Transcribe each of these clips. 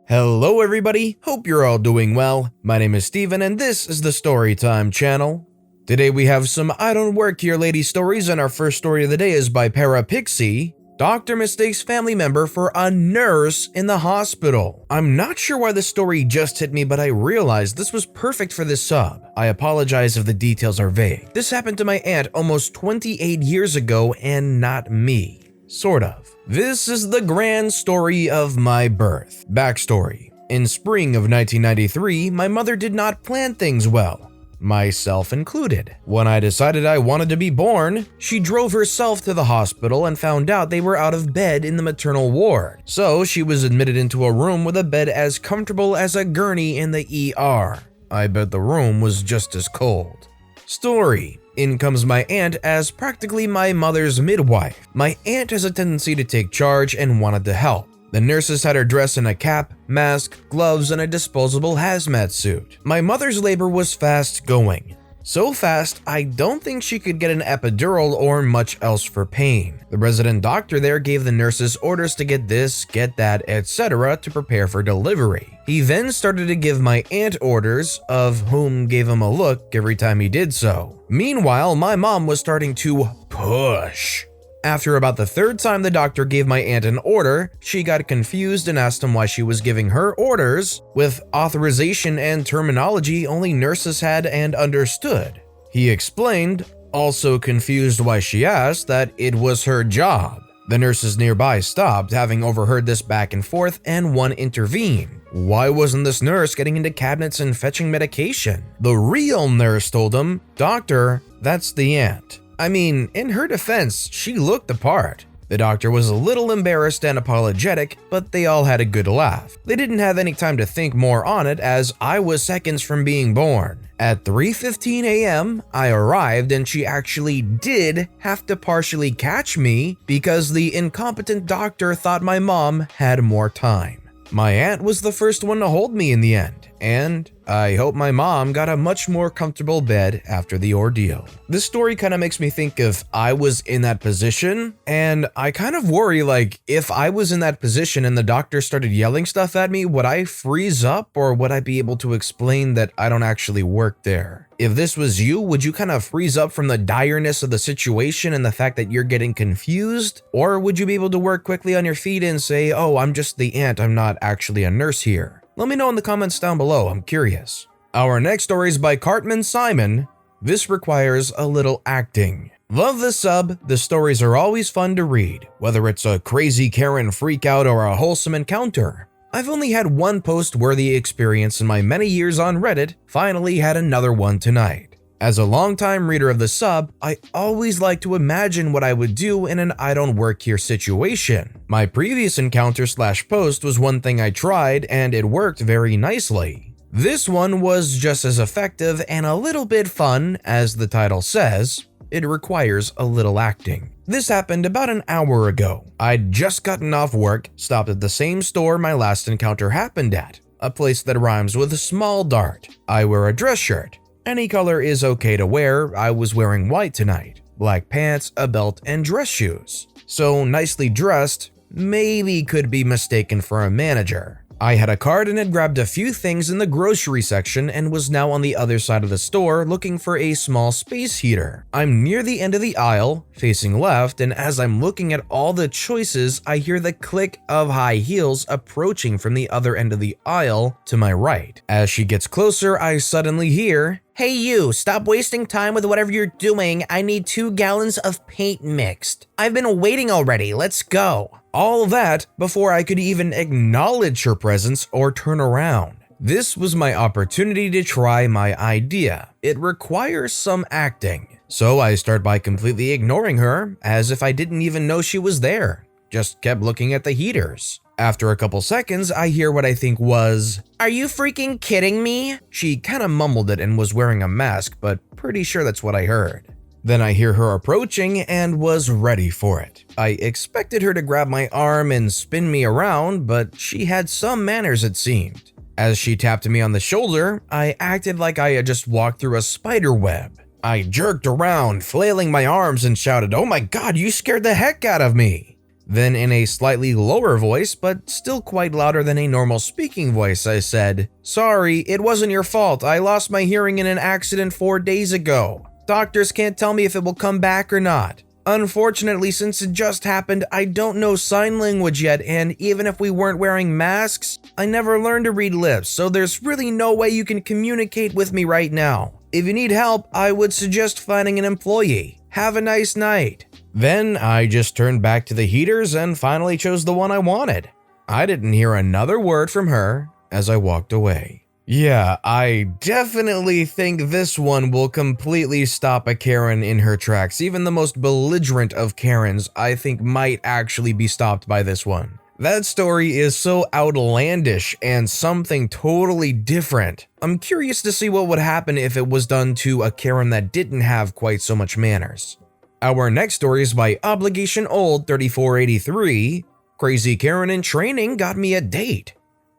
Hello everybody, hope you're all doing well. My name is Steven and this is the Storytime channel. Today we have some I Don't Work Here Lady stories, and our first story of the day is by ParaPixie. Doctor mistakes family member for a nurse in the hospital. I'm not sure why this story just hit me, but I realized this was perfect for this sub. I apologize if the details are vague. This happened to my aunt almost 28 years ago and not me. Sort of. This is the grand story of my birth. Backstory. In spring of 1993, my mother did not plan things well, myself included. When I decided I wanted to be born, she drove herself to the hospital and found out they were out of bed in the maternal ward. So she was admitted into a room with a bed as comfortable as a gurney in the ER. I bet the room was just as cold. Story. In comes my aunt as practically my mother's midwife. My aunt has a tendency to take charge and wanted to help. The nurses had her dressed in a cap, mask, gloves, and a disposable hazmat suit. My mother's labor was fast going. So fast, I don't think she could get an epidural or much else for pain. The resident doctor there gave the nurses orders to get this, get that, etc. to prepare for delivery. He then started to give my aunt orders, of whom gave him a look every time he did so. Meanwhile, my mom was starting to push. After about the third time the doctor gave my aunt an order, she got confused and asked him why she was giving her orders with authorization and terminology only nurses had and understood. He explained, also confused why she asked, that it was her job. The nurses nearby stopped, having overheard this back and forth, and one intervened. Why wasn't this nurse getting into cabinets and fetching medication? The real nurse told him, "Doctor, that's the aunt." I mean, in her defense, she looked the part. The doctor was a little embarrassed and apologetic, but they all had a good laugh. They didn't have any time to think more on it, as I was seconds from being born. At 3:15 a.m., I arrived and she actually did have to partially catch me because the incompetent doctor thought my mom had more time. My aunt was the first one to hold me in the end, and I hope my mom got a much more comfortable bed after the ordeal. This story kind of makes me think if I was in that position, and I kind of worry, like, if I was in that position and the doctor started yelling stuff at me, would I freeze up, or would I be able to explain that I don't actually work there? If this was you, would you kind of freeze up from the direness of the situation and the fact that you're getting confused? Or would you be able to work quickly on your feet and say, "Oh, I'm just the aunt, I'm not actually a nurse here"? Let me know in the comments down below, I'm curious. Our next story is by Cartmansimon. This requires a little acting. Love the sub, the stories are always fun to read, whether it's a crazy Karen freakout or a wholesome encounter. I've only had one post-worthy experience in my many years on Reddit, finally had another one tonight. As a longtime reader of the sub, I always like to imagine what I would do in an I don't work here situation. My previous encounter/post was one thing I tried and it worked very nicely. This one was just as effective and a little bit fun, as the title says. It requires a little acting. This happened about an hour ago. I'd just gotten off work, stopped at the same store my last encounter happened at, a place that rhymes with a small dart. I wear a dress shirt. Any color is okay to wear. I was wearing white tonight. Black pants, a belt, and dress shoes. So nicely dressed, maybe could be mistaken for a manager. I had a card and had grabbed a few things in the grocery section and was now on the other side of the store looking for a small space heater. I'm near the end of the aisle, facing left, and as I'm looking at all the choices, I hear the click of high heels approaching from the other end of the aisle to my right. As she gets closer, I suddenly hear, "Hey you, stop wasting time with whatever you're doing. I need 2 gallons of paint mixed. I've been waiting already, let's go." All that before I could even acknowledge her presence or turn around. This was my opportunity to try my idea. It requires some acting. So I start by completely ignoring her, as if I didn't even know she was there. Just kept looking at the heaters. After a couple seconds, I hear what I think was, "Are you freaking kidding me?" She kinda mumbled it and was wearing a mask, but pretty sure that's what I heard. Then I hear her approaching and was ready for it. I expected her to grab my arm and spin me around, but she had some manners it seemed. As she tapped me on the shoulder, I acted like I had just walked through a spider web. I jerked around, flailing my arms and shouted, "Oh my god, you scared the heck out of me!" Then in a slightly lower voice, but still quite louder than a normal speaking voice, I said, "Sorry, it wasn't your fault. I lost my hearing in an accident 4 days ago. Doctors can't tell me if it will come back or not. Unfortunately, since it just happened, I don't know sign language yet, and even if we weren't wearing masks, I never learned to read lips, so there's really no way you can communicate with me right now. If you need help, I would suggest finding an employee. Have a nice night." Then I just turned back to the heaters and finally chose the one I wanted. I didn't hear another word from her as I walked away. Yeah, I definitely think this one will completely stop a Karen in her tracks. Even the most belligerent of Karens, I think, might actually be stopped by this one. That story is so outlandish and something totally different. I'm curious to see what would happen if it was done to a Karen that didn't have quite so much manners. Our next story is by Obligation Old 3483. Crazy Karen in training got me a date.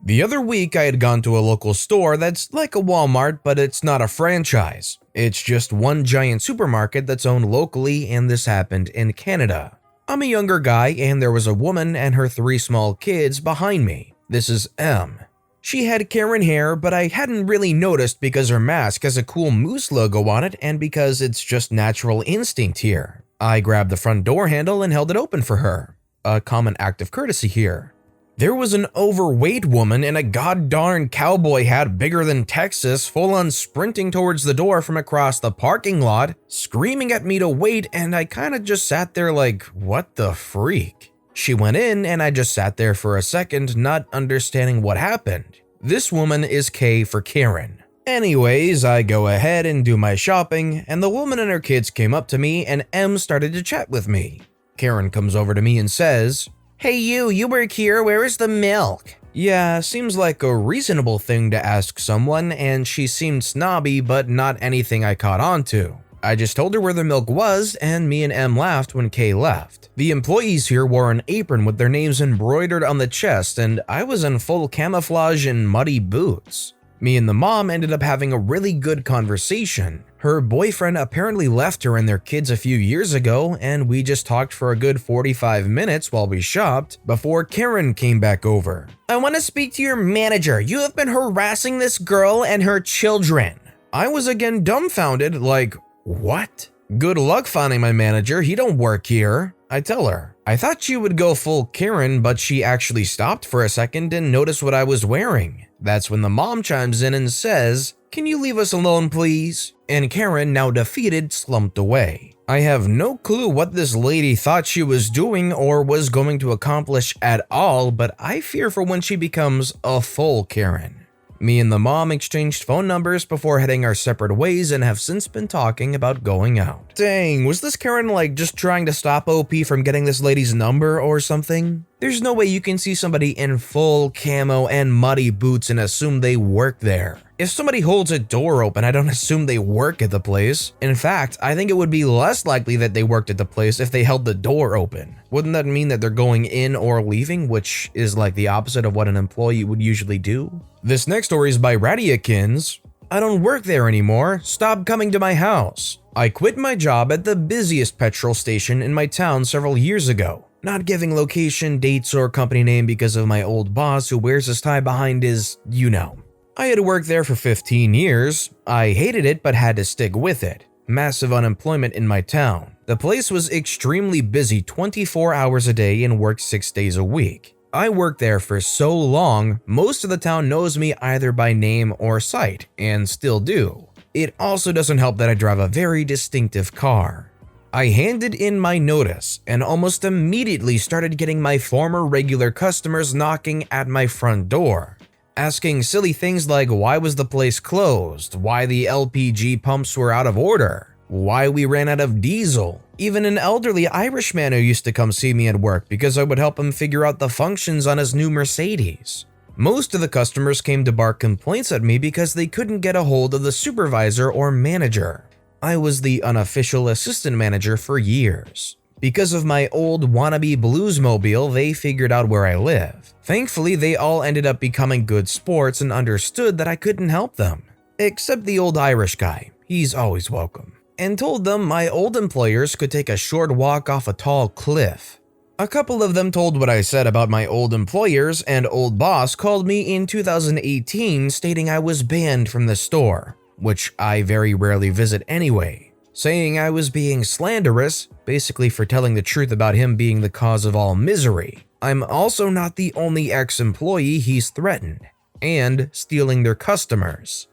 The other week I had gone to a local store that's like a Walmart, but it's not a franchise. It's just one giant supermarket that's owned locally, and this happened in Canada. I'm a younger guy and there was a woman and her 3 small kids behind me. This is M. She had Karen hair, but I hadn't really noticed because her mask has a cool moose logo on it and because it's just natural instinct here. I grabbed the front door handle and held it open for her. A common act of courtesy here. There was an overweight woman in a goddarn cowboy hat bigger than Texas, full on sprinting towards the door from across the parking lot, screaming at me to wait, and I kinda just sat there like, what the freak? She went in and I just sat there for a second, not understanding what happened. This woman is K for Karen. Anyways, I go ahead and do my shopping, and the woman and her kids came up to me and M started to chat with me. Karen comes over to me and says, "Hey you work here, where is the milk?" Yeah, seems like a reasonable thing to ask someone, and she seemed snobby, but not anything I caught on to. I just told her where the milk was, and me and M laughed when Kay left. The employees here wore an apron with their names embroidered on the chest, and I was in full camouflage and muddy boots. Me and the mom ended up having a really good conversation. Her boyfriend apparently left her and their kids a few years ago, and we just talked for a good 45 minutes while we shopped before Karen came back over. "I want to speak to your manager. You have been harassing this girl and her children." I was again dumbfounded, like, what? "Good luck finding my manager, he don't work here," I tell her. I thought she would go full Karen, but she actually stopped for a second and noticed what I was wearing. That's when the mom chimes in and says, "Can you leave us alone, please?" And Karen, now defeated, slumped away. I have no clue what this lady thought she was doing or was going to accomplish at all, but I fear for when she becomes a full Karen. Me and the mom exchanged phone numbers before heading our separate ways and have since been talking about going out. Dang, was this Karen like just trying to stop OP from getting this lady's number or something? There's no way you can see somebody in full camo and muddy boots and assume they work there. If somebody holds a door open, I don't assume they work at the place. In fact, I think it would be less likely that they worked at the place if they held the door open. Wouldn't that mean that they're going in or leaving, which is like the opposite of what an employee would usually do? This next story is by radeakins. "I don't work there anymore. Stop coming to my house. I quit my job at the busiest petrol station in my town several years ago. Not giving location, dates, or company name because of my old boss who wears his tie behind his, you know. I had worked there for 15 years. I hated it but had to stick with it. Massive unemployment in my town. The place was extremely busy 24 hours a day and worked 6 days a week. I worked there for so long, most of the town knows me either by name or sight, and still do. It also doesn't help that I drive a very distinctive car. I handed in my notice and almost immediately started getting my former regular customers knocking at my front door, asking silly things like why was the place closed, why the LPG pumps were out of order, why we ran out of diesel. Even an elderly Irishman who used to come see me at work because I would help him figure out the functions on his new Mercedes. Most of the customers came to bark complaints at me because they couldn't get a hold of the supervisor or manager. I was the unofficial assistant manager for years. Because of my old wannabe bluesmobile, they figured out where I live. Thankfully, they all ended up becoming good sports and understood that I couldn't help them. Except the old Irish guy, he's always welcome. And told them my old employers could take a short walk off a tall cliff. A couple of them told what I said about my old employers, and old boss called me in 2018 stating I was banned from the store, which I very rarely visit anyway, saying I was being slanderous, basically for telling the truth about him being the cause of all misery. I'm also not the only ex-employee he's threatened, and stealing their customers.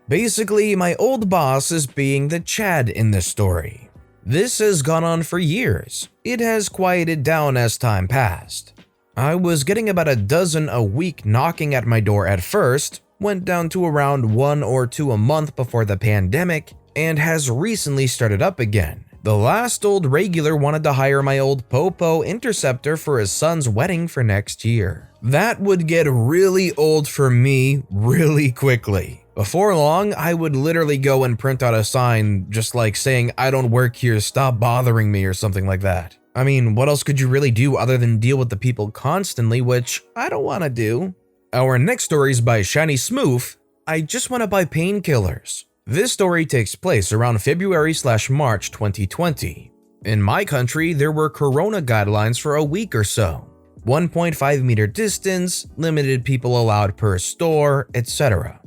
Basically, my old boss is being the Chad in this story. This has gone on for years. It has quieted down as time passed. I was getting about a dozen a week knocking at my door at first, went down to around 1 or 2 a month before the pandemic, and has recently started up again. The last old regular wanted to hire my old Popo Interceptor for his son's wedding for next year. That would get really old for me really quickly. Before long, I would literally go and print out a sign just like saying, "I don't work here, stop bothering me," or something like that. I mean, what else could you really do other than deal with the people constantly, which I don't want to do. Our next story is by ShinySmooph. I just want to buy painkillers. This story takes place around February/March 2020. In my country, there were corona guidelines for a week or so. 1.5 meter distance, limited people allowed per store, etc.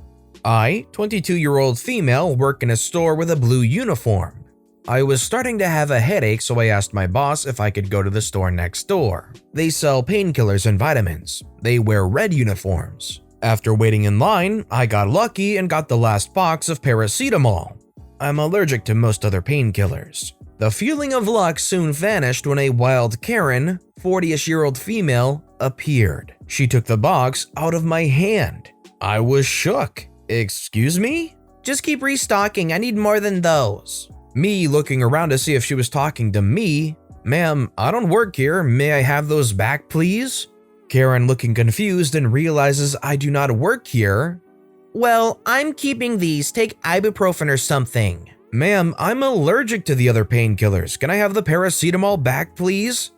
I, 22-year-old female, work in a store with a blue uniform. I was starting to have a headache, so I asked my boss if I could go to the store next door. They sell painkillers and vitamins. They wear red uniforms. After waiting in line, I got lucky and got the last box of paracetamol. I'm allergic to most other painkillers. The feeling of luck soon vanished when a wild Karen, 40-ish-year-old female, appeared. She took the box out of my hand. I was shook. "Excuse me?" "Just keep restocking, I need more than those." Me looking around to see if she was talking to me. "Ma'am, I don't work here, may I have those back please?" Karen looking confused and realizes I do not work here. "Well, I'm keeping these, take ibuprofen or something." "Ma'am, I'm allergic to the other painkillers, can I have the paracetamol back please?"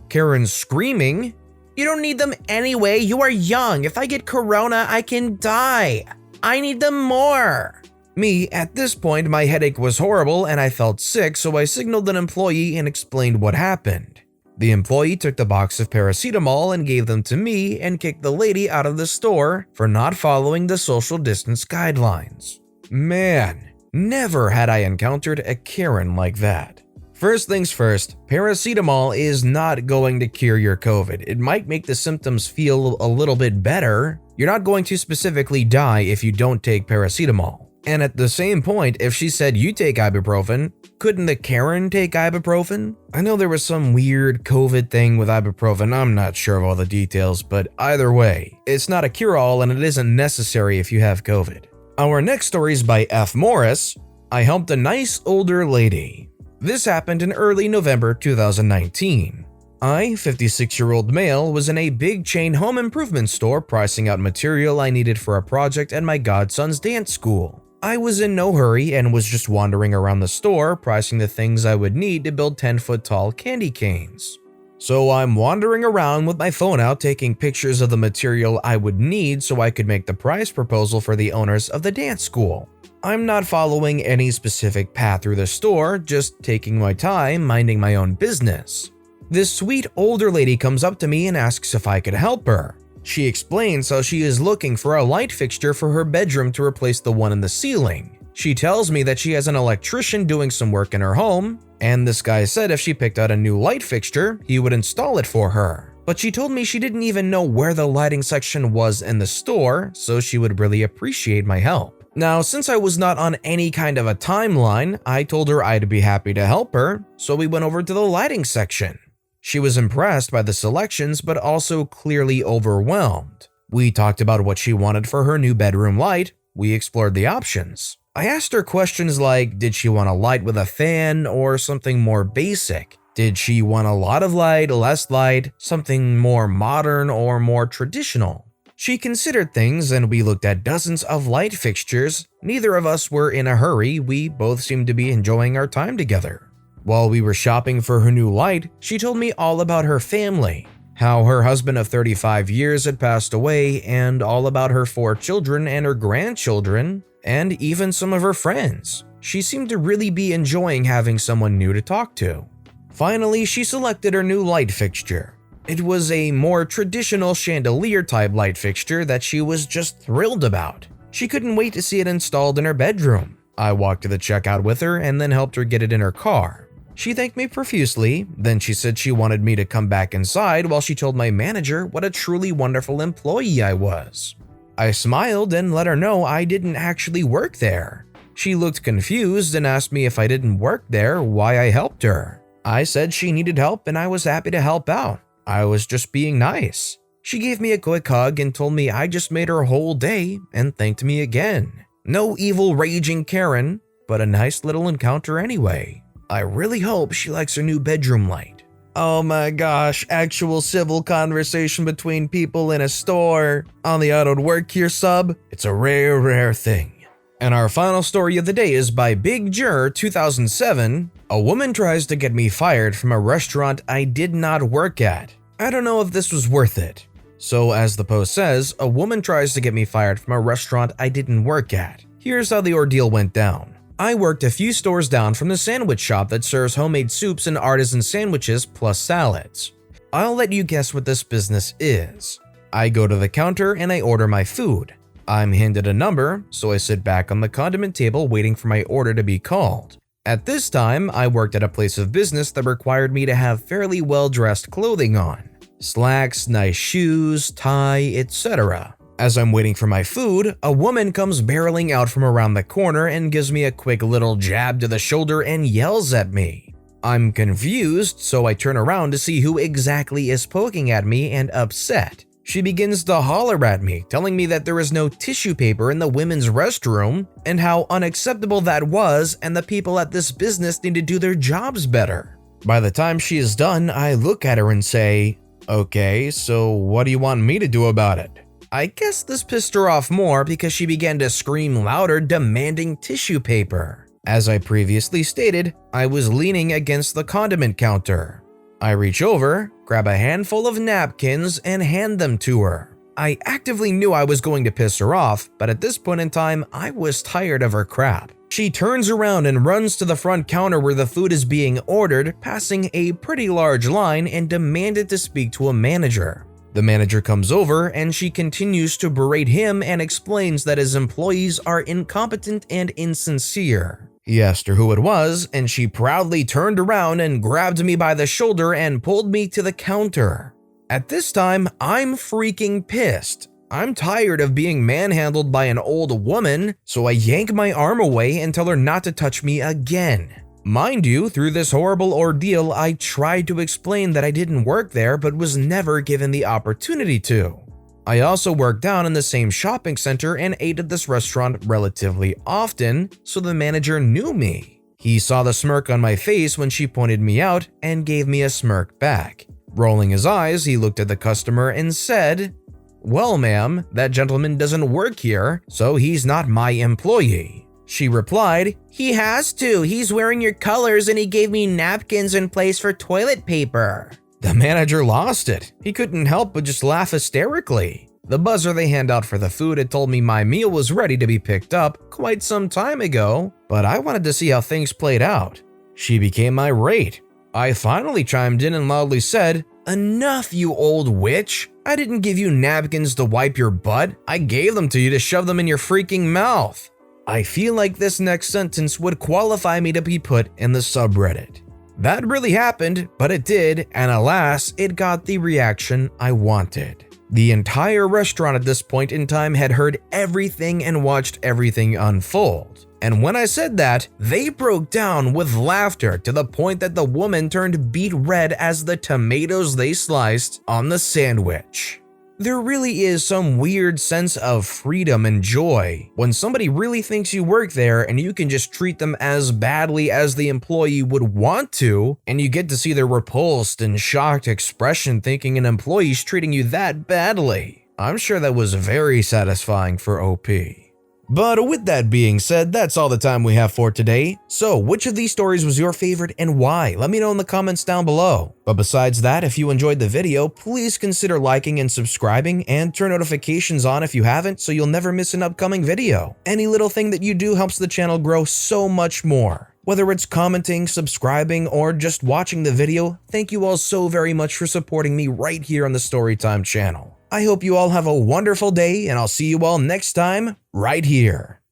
Karen screaming, "You don't need them anyway, you are young. If I get corona, I can die. I need them more." Me, at this point, my headache was horrible and I felt sick, so I signaled an employee and explained what happened. The employee took the box of paracetamol and gave them to me and kicked the lady out of the store for not following the social distance guidelines. Man, never had I encountered a Karen like that. First things first, paracetamol is not going to cure your COVID. It might make the symptoms feel a little bit better. You're not going to specifically die if you don't take paracetamol. And at the same point, if she said you take ibuprofen, couldn't the Karen take ibuprofen? I know there was some weird COVID thing with ibuprofen, I'm not sure of all the details, but either way, it's not a cure-all and it isn't necessary if you have COVID. Our next story is by efmorris. I helped a nice older lady. This happened in early November 2019. I, 56-year-old male, was in a big chain home improvement store pricing out material I needed for a project at my godson's dance school. I was in no hurry and was just wandering around the store pricing the things I would need to build 10-foot tall candy canes. So I'm wandering around with my phone out taking pictures of the material I would need so I could make the price proposal for the owners of the dance school. I'm not following any specific path through the store, just taking my time, minding my own business. This sweet older lady comes up to me and asks if I could help her. She explains how she is looking for a light fixture for her bedroom to replace the one in the ceiling. She tells me that she has an electrician doing some work in her home, and this guy said if she picked out a new light fixture, he would install it for her. But she told me she didn't even know where the lighting section was in the store, so she would really appreciate my help. Now, since I was not on any kind of a timeline, I told her I'd be happy to help her, so we went over to the lighting section. She was impressed by the selections, but also clearly overwhelmed. We talked about what she wanted for her new bedroom light. We explored the options. I asked her questions like, did she want a light with a fan or something more basic? Did she want a lot of light, less light, something more modern or more traditional? She considered things and we looked at dozens of light fixtures. Neither of us were in a hurry, we both seemed to be enjoying our time together. While we were shopping for her new light, she told me all about her family, how her husband of 35 years had passed away, and all about her 4 children and her grandchildren, and even some of her friends. She seemed to really be enjoying having someone new to talk to. Finally, she selected her new light fixture. It was a more traditional chandelier-type light fixture that she was just thrilled about. She couldn't wait to see it installed in her bedroom. I walked to the checkout with her and then helped her get it in her car. She thanked me profusely, then she said she wanted me to come back inside while she told my manager what a truly wonderful employee I was. I smiled and let her know I didn't actually work there. She looked confused and asked me if I didn't work there, why I helped her. I said she needed help and I was happy to help out. I was just being nice. She gave me a quick hug and told me I just made her whole day and thanked me again. No evil raging Karen, but a nice little encounter anyway. I really hope she likes her new bedroom light. Oh my gosh, actual civil conversation between people in a store on the I Don't Work Here sub. It's a rare thing. And our final story of the day is by Big Jur 2007. A woman tries to get me fired from a restaurant I did not work at. I don't know if this was worth it. So as the post says, a woman tries to get me fired from a restaurant I didn't work at. Here's how the ordeal went down. I worked a few stores down from the sandwich shop that serves homemade soups and artisan sandwiches plus salads. I'll let you guess what this business is. I go to the counter and I order my food. I'm handed a number, so I sit back on the condiment table waiting for my order to be called. At this time, I worked at a place of business that required me to have fairly well-dressed clothing on. Slacks, nice shoes, tie, etc. As I'm waiting for my food, a woman comes barreling out from around the corner and gives me a quick little jab to the shoulder and yells at me. I'm confused, so I turn around to see who exactly is poking at me and upset. She begins to holler at me, telling me that there is no tissue paper in the women's restroom and how unacceptable that was and the people at this business need to do their jobs better. By the time she is done, I look at her and say, "Okay, so what do you want me to do about it?" I guess this pissed her off more because she began to scream louder, demanding tissue paper. As I previously stated, I was leaning against the condiment counter. I reach over, grab a handful of napkins, and hand them to her. I actively knew I was going to piss her off, but at this point in time, I was tired of her crap. She turns around and runs to the front counter where the food is being ordered, passing a pretty large line, and demanded to speak to a manager. The manager comes over and she continues to berate him and explains that his employees are incompetent and insincere. He asked her who it was, and she proudly turned around and grabbed me by the shoulder and pulled me to the counter. At this time, I'm freaking pissed. I'm tired of being manhandled by an old woman, so I yank my arm away and tell her not to touch me again. Mind you, through this horrible ordeal, I tried to explain that I didn't work there but was never given the opportunity to. I also worked down in the same shopping center and ate at this restaurant relatively often, so the manager knew me. He saw the smirk on my face when she pointed me out and gave me a smirk back. Rolling his eyes, he looked at the customer and said, "Well, ma'am, that gentleman doesn't work here, so he's not my employee." She replied, "He has to. He's wearing your colors and he gave me napkins in place for toilet paper." The manager lost it. He couldn't help but just laugh hysterically. The buzzer they hand out for the food had told me my meal was ready to be picked up quite some time ago, but I wanted to see how things played out. She became irate. I finally chimed in and loudly said, "Enough, you old witch. I didn't give you napkins to wipe your butt. I gave them to you to shove them in your freaking mouth." I feel like this next sentence would qualify me to be put in the subreddit. That really happened, but it did, and alas, it got the reaction I wanted. The entire restaurant at this point in time had heard everything and watched everything unfold. And when I said that, they broke down with laughter to the point that the woman turned beet red as the tomatoes they sliced on the sandwich. There really is some weird sense of freedom and joy when somebody really thinks you work there and you can just treat them as badly as the employee would want to, and you get to see their repulsed and shocked expression thinking an employee's treating you that badly. I'm sure that was very satisfying for OP. But with that being said, that's all the time we have for today. So which of these stories was your favorite and why? Let me know in the comments down below. But besides that, if you enjoyed the video, please consider liking and subscribing and turn notifications on if you haven't so you'll never miss an upcoming video. Any little thing that you do helps the channel grow so much more. Whether it's commenting, subscribing, or just watching the video, thank you all so very much for supporting me right here on the Storytime channel. I hope you all have a wonderful day, and I'll see you all next time, right here.